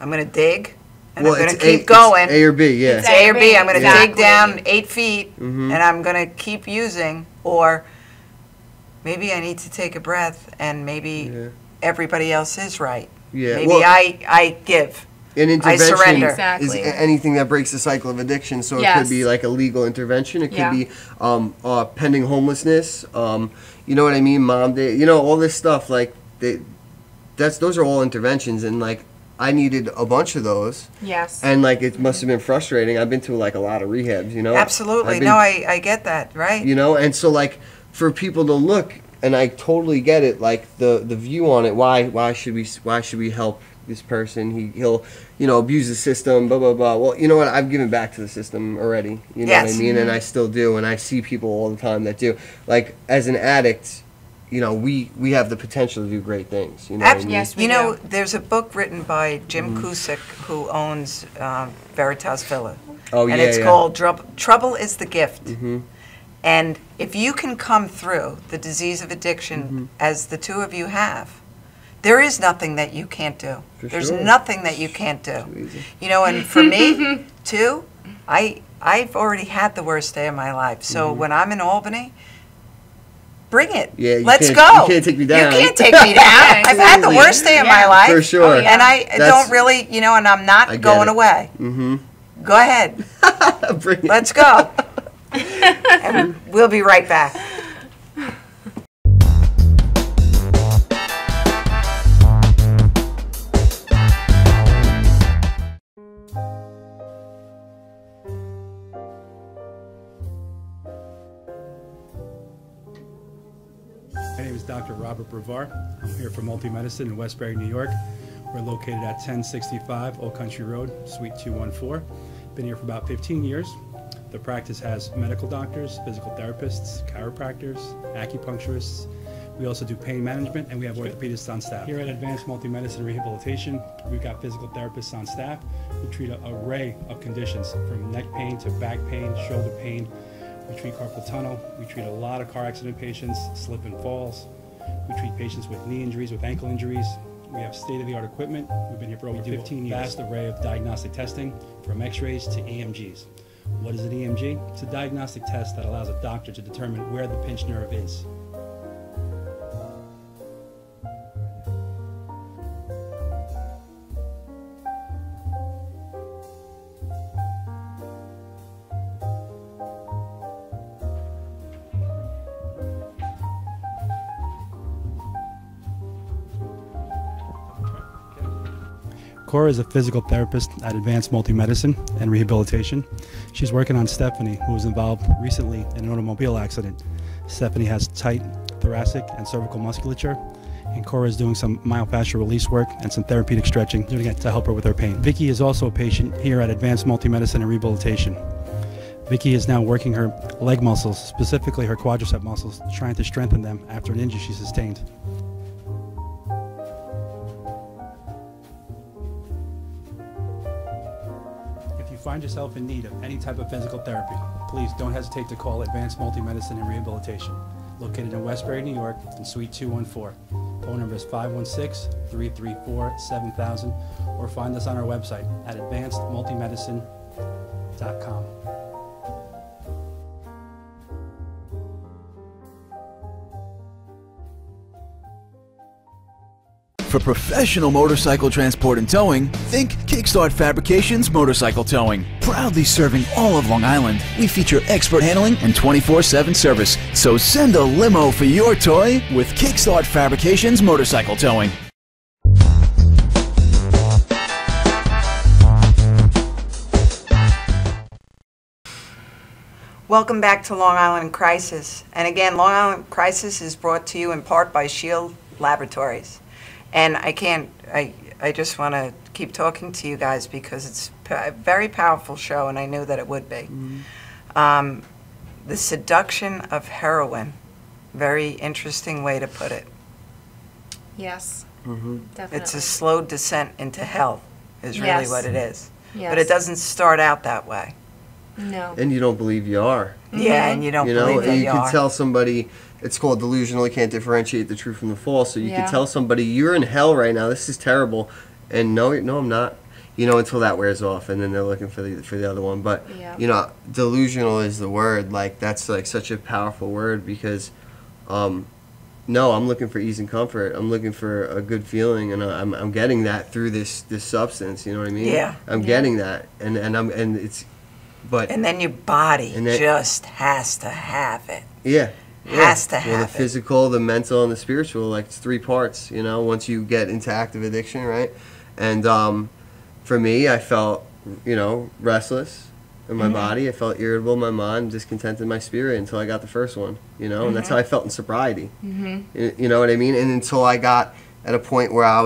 I'm going to dig, and I'm going to keep going. It's A or B, It's A or B. I'm going to dig down 8 feet, and I'm going to keep using. Or maybe I need to take a breath, and maybe everybody else is right. Maybe I give. An intervention I surrender. is anything that breaks the cycle of addiction. So it could be like a legal intervention. It could be pending homelessness. You know what I mean? Mom day. You know, all this stuff. Like those are all interventions, and like, I needed a bunch of those. And like, it must have been frustrating. I've been to like a lot should rehabs, you know? Absolutely. No, I get that, right? You know, and so like, for people to look, and I totally get it, like the view on it, why should we help this person? He'll, you know, abuse the system, blah, blah, blah. Well, you know what? I've given back to the system already. You know what I mean? And I still do, and I see people all the time that do. Like, as an addict, you know, we have the potential to do great things. You know what I mean? Yes, we do. You know, there's a book written by Jim Cusick, who owns Veritas Villa. Oh, and it's called Trouble is the Gift. And if you can come through the disease of addiction, as the two of you have, There is nothing that you can't do. There's sure. nothing that you can't do. You know, and for me, too, I've already had the worst day of my life. So when I'm in Albany, bring it. Yeah, let's can't, go. You can't take me down. You can't take me down. I've had the worst day of my life. For sure. And I don't really, you know, and I'm not going away. Mm-hmm. Go ahead. Bring it. Let's go. And we'll be right back. My name is Dr. Robert Brevard. I'm here for Multi-Medicine in Westbury, New York. We're located at 1065 Old Country Road, Suite 214. Been here for about 15 years. The practice has medical doctors, physical therapists, chiropractors, acupuncturists. We also do pain management, and we have orthopedists on staff. Here at Advanced Multi-Medicine Rehabilitation, we've got physical therapists on staff who treat an array of conditions, from neck pain to back pain, shoulder pain. We treat carpal tunnel. We treat a lot of car accident patients, slip and falls. We treat patients with knee injuries, with ankle injuries. We have state-of-the-art equipment. We've been here for over 15 years. Vast array of diagnostic testing, from x-rays to EMGs. What is an EMG? It's a diagnostic test that allows a doctor to determine where the pinched nerve is. Cora is a physical therapist at Advanced Multi-Medicine and Rehabilitation. She's working on Stephanie, who was involved recently in an automobile accident. Stephanie has tight thoracic and cervical musculature, and Cora is doing some myofascial release work and some therapeutic stretching, doing it to help her with her pain. Vicky is also a patient here at Advanced Multi-Medicine and Rehabilitation. Vicky is now working her leg muscles, specifically her quadricep muscles, trying to strengthen them after an injury she sustained. If you find yourself in need of any type of physical therapy, please don't hesitate to call Advanced Multi-Medicine and Rehabilitation, located in Westbury, New York, in Suite 214. Phone number is 516-334-7000, or find us on our website at advancedmultimedicine.com. For professional motorcycle transport and towing, think Kickstart Fabrications Motorcycle Towing. Proudly serving all of Long Island, we feature expert handling and 24/7 service. So send a limo for your toy with Kickstart Fabrications Motorcycle Towing. Welcome back to Long Island Crisis. And again, Long Island Crisis is brought to you in part by Shield Laboratories. And I just want to keep talking to you guys because it's a very powerful show, and I knew that it would be. Mm-hmm. The seduction of heroin. Very interesting way to put it. Yes, Definitely. It's a slow descent into hell is really Yes. what it is. Yes. But it doesn't start out that way. No. And you don't believe you are. Yeah, and you don't believe that and you can are. tell somebody, it's called delusional, you can't differentiate the true from the false. So you Yeah. can tell somebody, you're in hell right now, this is terrible. And no, I'm not. Until that wears off, and then they're looking for the other one. But, Yeah. delusional is the word. Like, that's like such a powerful word because, no, I'm looking for ease and comfort. I'm looking for a good feeling, and I'm getting that through this substance. You know what I mean? Yeah. I'm getting that, and it's, but. And then your body And then- just has to have it. Yeah. Has to Well, have the it. physical, the mental, and the spiritual, like it's 3 parts, once you get into active addiction, right? And for me, I felt, restless in my body. I felt irritable in my mind, discontent in my spirit until I got the first one, and that's how I felt in sobriety. You know what I mean? And until I got at a point where I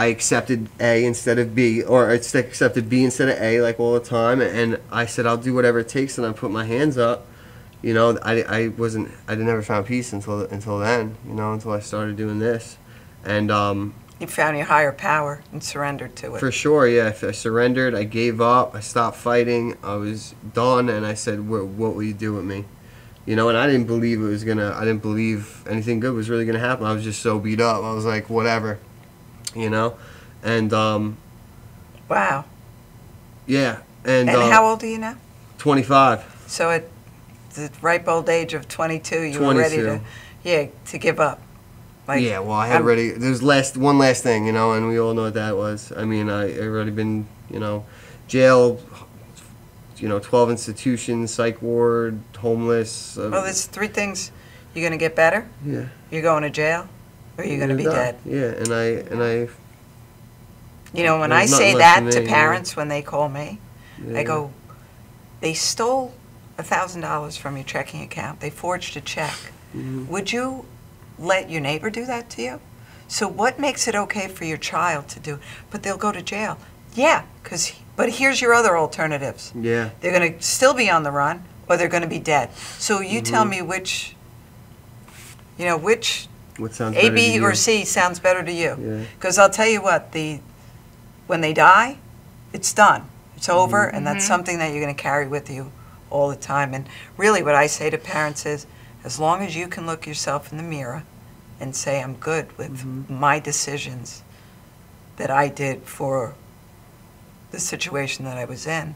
accepted A instead of B, or I accepted B instead of A, like all the time, and I said, I'll do whatever it takes, and I put my hands up. I never found peace until then, until I started doing this. And You found your higher power and surrendered to it. for sure, yeah, I surrendered, I gave up, I stopped fighting, I was done, and I said, what will you do with me? You know, and I didn't believe I didn't believe anything good was really gonna happen. I was just so beat up. I was like, whatever, you know, and Wow. yeah, and how old are you now? 25. So at the ripe old age of 22, you were 22. ready to give up. Like, Yeah, well, I had already. There's one last thing, you know, and we all know what that was. I mean, I already been, you know, jail, you know, 12 institutions, psych ward, homeless. Well, there's 3 things. You're gonna get better. Yeah. You're going to jail, or you're gonna be dead. Yeah, and I. You know, when I There's say nothing left that for to me, parents when they call me, Yeah. I go, they stole $1,000 from your checking account. They forged a check. Would you let your neighbor do that to you? So what makes it okay for your child to do? But they'll go to jail. Yeah, but here's your other alternatives. Yeah. They're going to still be on the run, or they're going to be dead. So you tell me which, you know, which What sounds A, better B, to or you? C sounds better to you. Yeah. Because I'll tell you what, when they die, it's done. It's over, and that's something that you're going to carry with you all the time. And really what I say to parents is, as long as you can look yourself in the mirror and say, I'm good with my decisions that I did for the situation that I was in,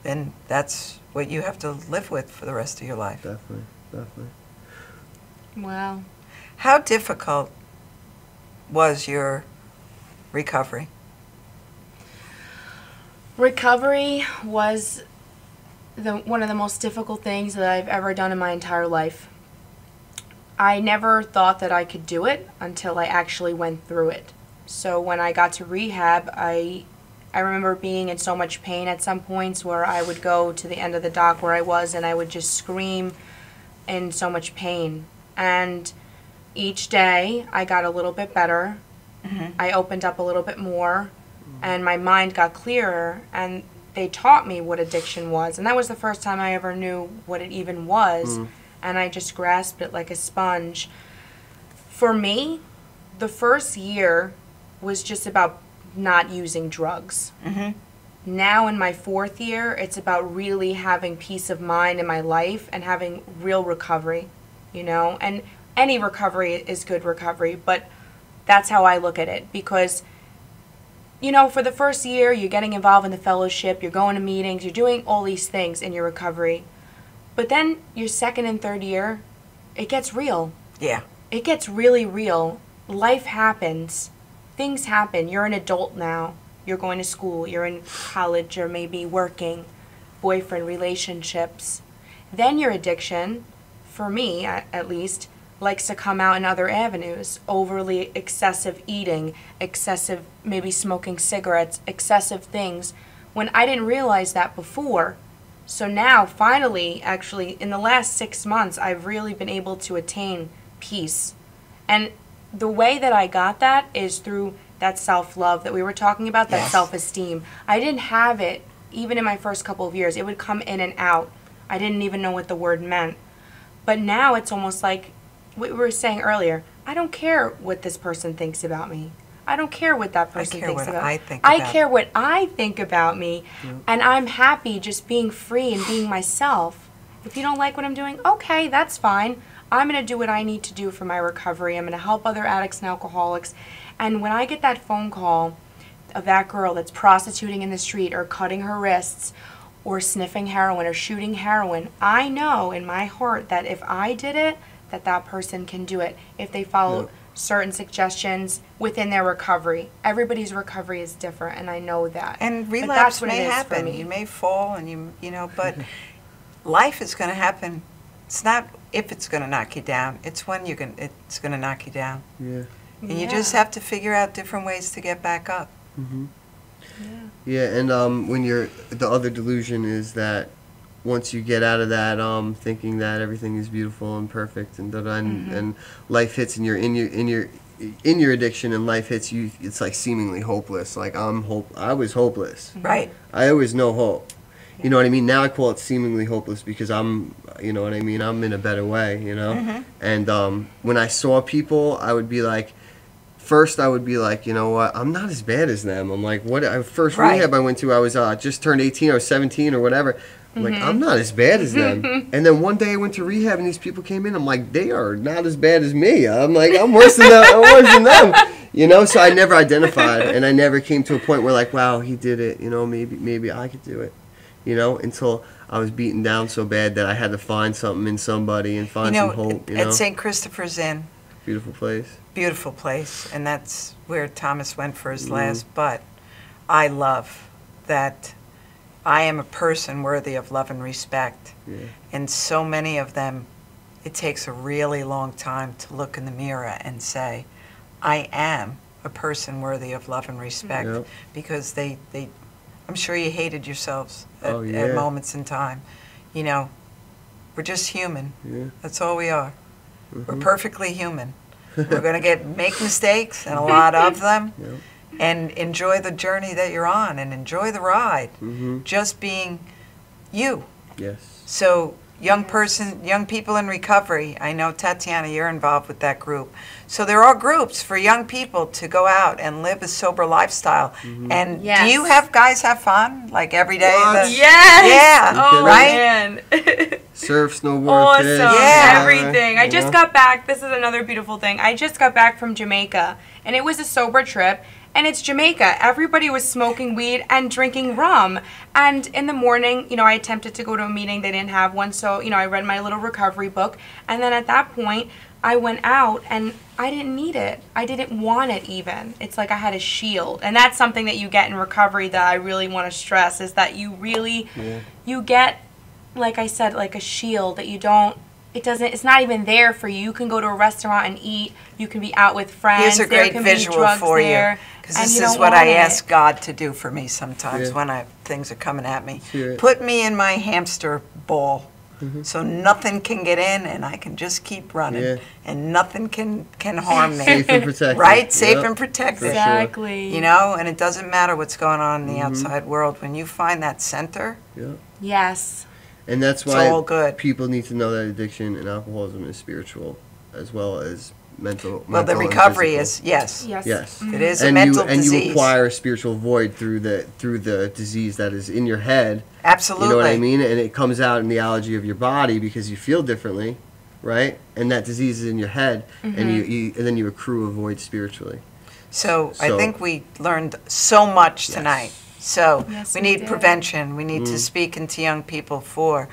then that's what you have to live with for the rest of your life. Definitely, definitely. Wow. How difficult was your recovery? Recovery was one of the most difficult things that I've ever done in my entire life. I never thought that I could do it until I actually went through it. So when I got to rehab, I remember being in so much pain at some points where I would go to the end of the dock where I was and I would just scream in so much pain. And each day I got a little bit better. I opened up a little bit more and my mind got clearer, and they taught me what addiction was. And that was the first time I ever knew what it even was. And I just grasped it like a sponge. For me, the first year was just about not using drugs. Now in my 4th year, it's about really having peace of mind in my life and having real recovery, you know? And any recovery is good recovery, but that's how I look at it. Because, you know, for the first year, you're getting involved in the fellowship, you're going to meetings, you're doing all these things in your recovery. But then your 2nd and 3rd year, it gets real. Yeah. It gets really real. Life happens. Things happen. You're an adult now. You're going to school. You're in college or maybe working. Boyfriend, relationships. Then your addiction, for me at least, likes to come out in other avenues. Overly excessive eating, excessive maybe smoking cigarettes, excessive things, when I didn't realize that before. So now, finally, actually, in the last 6 months, I've really been able to attain peace. And the way that I got that is through that self-love that we were talking about, that self-esteem. I didn't have it, even in my first couple of years. It would come in and out. I didn't even know what the word meant. But now it's almost like what we were saying earlier. I don't care what this person thinks about me. I don't care what that person thinks about me. I care what I think about me, and I'm happy just being free and being myself. If you don't like what I'm doing, okay, that's fine. I'm going to do what I need to do for my recovery. I'm going to help other addicts and alcoholics. And when I get that phone call of that girl that's prostituting in the street or cutting her wrists or sniffing heroin or shooting heroin, I know in my heart that if I did it, that person can do it if they follow certain suggestions within their recovery. Everybody's recovery is different, and I know that. And relapse may happen. You may fall, and you know, but life is going to happen. It's not if it's going to knock you down. It's when it's going to knock you down. Yeah. And you just have to figure out different ways to get back up. Yeah, and when the other delusion is that once you get out of that thinking that everything is beautiful and perfect and and life hits and you're in your addiction and life hits you, it's like seemingly hopeless. Like I was hopeless. Right. I always no hope. You know what I mean? Now I call it seemingly hopeless because I'm, you know what I mean? I'm in a better way, you know? And when I saw people, I would be like, first I would be like, you know what, I'm not as bad as them. I'm like, first rehab I went to, I was just turned 18 or 17 or whatever. I'm like, I'm not as bad as them. And then one day I went to rehab and these people came in. I'm like, they are not as bad as me. I'm like, I'm worse than them. I'm worse than them. You know, so I never identified, and I never came to a point where like, wow, he did it. You know, maybe I could do it. You know, until I was beaten down so bad that I had to find something in somebody and find some hope. You know, at St. Christopher's Inn. Beautiful place. Beautiful place, and that's where Thomas went for his last. But I love that I am a person worthy of love and respect. Yeah. And so many of them, it takes a really long time to look in the mirror and say, I am a person worthy of love and respect. Yep. Because I'm sure you hated yourselves at moments in time. You know, we're just human. Yeah. That's all we are. We're perfectly human. We're going to make mistakes, and a lot of them. Yep. And enjoy the journey that you're on, and enjoy the ride. Just being you. Yes. So young people in recovery, I know, Tatiana, you're involved with that group. So there are groups for young people to go out and live a sober lifestyle. And do you guys have fun? Like every day? Yes! Yeah. Oh, right? Man. Surf, snowboard, awesome. fish. Yeah. Everything. I just got back. This is another beautiful thing. I just got back from Jamaica, and it was a sober trip. And it's Jamaica. Everybody was smoking weed and drinking rum. And in the morning, you know, I attempted to go to a meeting. They didn't have one. So, you know, I read my little recovery book. And then at that point, I went out and I didn't need it. I didn't want it even. It's like I had a shield. And that's something that you get in recovery that I really want to stress, is that you really, you get, like I said, like a shield that you don't, it's not even there for you. You can go to a restaurant and eat. You can be out with friends. Here's a great visual for you. Because this is what I ask God to do for me sometimes when things are coming at me. Put me in my hamster ball so nothing can get in and I can just keep running. And nothing can harm me. Safe and protected. Right? Safe and protected. Exactly. You know, and it doesn't matter what's going on in the outside world. When you find that center. Yes. And that's why people need to know that addiction and alcoholism is spiritual as well as mental. Well, the recovery is, yes. It is a mental disease. And you acquire a spiritual void through the disease that is in your head. Absolutely. You know what I mean? And it comes out in the allergy of your body because you feel differently, right? And that disease is in your head, and and then you accrue a void spiritually. So I think we learned so much tonight. So we need prevention. We need to speak into young people for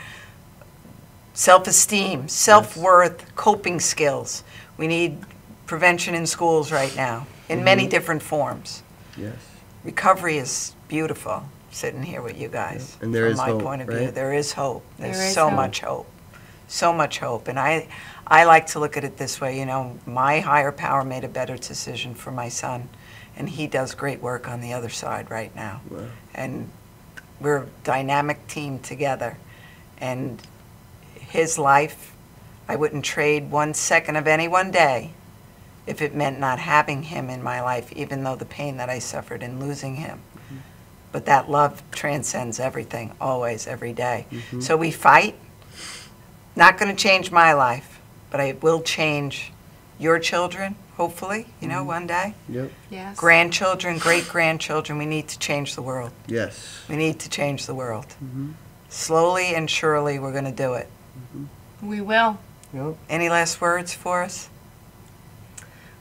self-esteem, self-worth, coping skills. We need prevention in schools right now in many different forms. Yes. Recovery is beautiful, sitting here with you guys. And there is hope, from my point of view, there is hope. There's so much hope. So much hope. And I like to look at it this way, you know, my higher power made a better decision for my son. And he does great work on the other side right now. Wow. And we're a dynamic team together. And his life, I wouldn't trade 1 second of any one day if it meant not having him in my life, even though the pain that I suffered in losing him. But that love transcends everything, always, every day. So we fight. Not going to change my life, but I will change your children, hopefully, you know, one day. Yes. Grandchildren, great-grandchildren, we need to change the world. Yes. We need to change the world. Slowly and surely we're going to do it. We will. Any last words for us?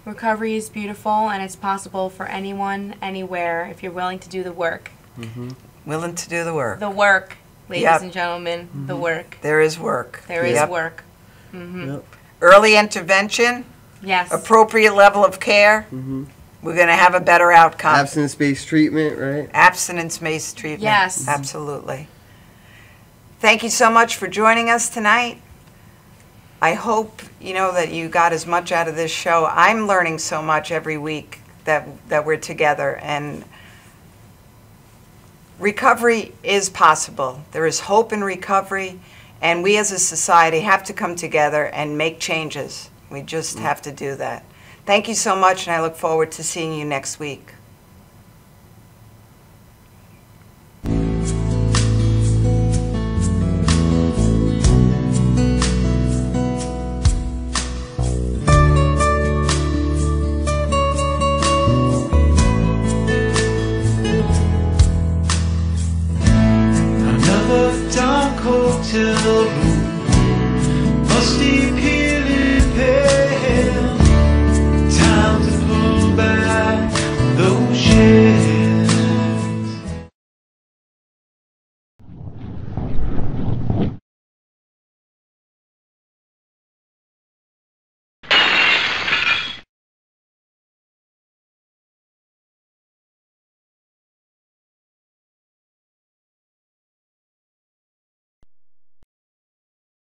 Recovery is beautiful, and it's possible for anyone, anywhere, if you're willing to do the work. Willing to do the work. The work, ladies and gentlemen, the work. There is work. There is work. Early intervention. Yes. Appropriate level of care. We're going to have a better outcome. Abstinence-based treatment, right? Abstinence-based treatment. Yes. Absolutely. Thank you so much for joining us tonight. I hope, you know, that you got as much out of this show. I'm learning so much every week that we're together, and recovery is possible. There is hope in recovery, and we as a society have to come together and make changes. We just have to do that. Thank you so much, and I look forward to seeing you next week. Another dark to